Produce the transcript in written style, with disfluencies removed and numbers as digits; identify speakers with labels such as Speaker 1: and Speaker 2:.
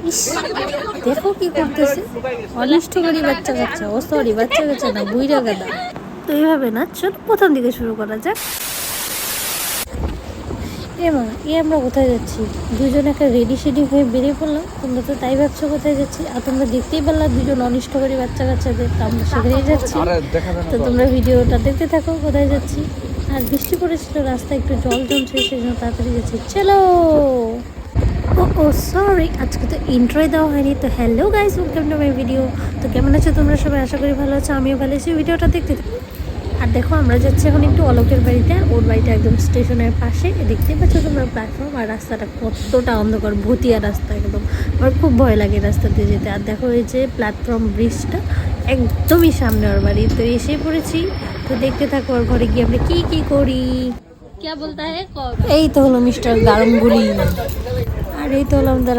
Speaker 1: ইস, দেখো কি করতেছে, অনিষ্টকারী বাচ্চা কাচ্চা। ও সরি, বাচ্চা কাচ্চা না, বুইড়া গাদা। তো এইভাবে না, চল প্রথম দিকে শুরু করা যাক। আমরা কোথায় যাচ্ছি? দুজন একটা রেডি শেডি হয়ে বেরিয়ে পড়লাম। তোমরা তো তাই ভাবছো কোথায় যাচ্ছি, আর তোমরা দেখতেই পারলাম দুজন অনিষ্টকারী বাচ্চা কাচ্চাদের। তো আমরা সেখানেই যাচ্ছি। তো তোমরা ভিডিওটা দেখতে থাকো কোথায় যাচ্ছি। আর বৃষ্টি পড়েছিল, রাস্তায় একটু জল জমছে, সেই জন্য তাড়াতাড়ি যাচ্ছি। চলো। ও সরি, আজকে তো ইন্ট্রোই দেওয়া হয়নি। তো hello guys, welcome to my video. তো কেমন আছো তোমরা সবাই? আশা করি ভালো আছো, আমিও ভালো আছি। ভিডিওটা দেখতে থাকো। আর দেখো, আমরা যাচ্ছি এখন একটু অলোকের বাড়িতে। ওর বাড়িটা একদম স্টেশনের পাশে। দেখতে পাচ্ছ তোমরা প্ল্যাটফর্ম, আর রাস্তাটা কতটা অন্ধকার, ভুতিয়া রাস্তা একদম। আমার খুব ভয় লাগে রাস্তা দিয়ে যেতে। আর দেখো এই যে প্ল্যাটফর্ম ব্রিজটা একদমই সামনে ওর বাড়ি। তো এসে পড়েছি। তো দেখতে থাকো ওর ঘরে গিয়ে আমরা কি করি। क्या बोलता है? এই তো হলো মিস্টার গারঙ্গুলি, আর এই তো হলো আমাদের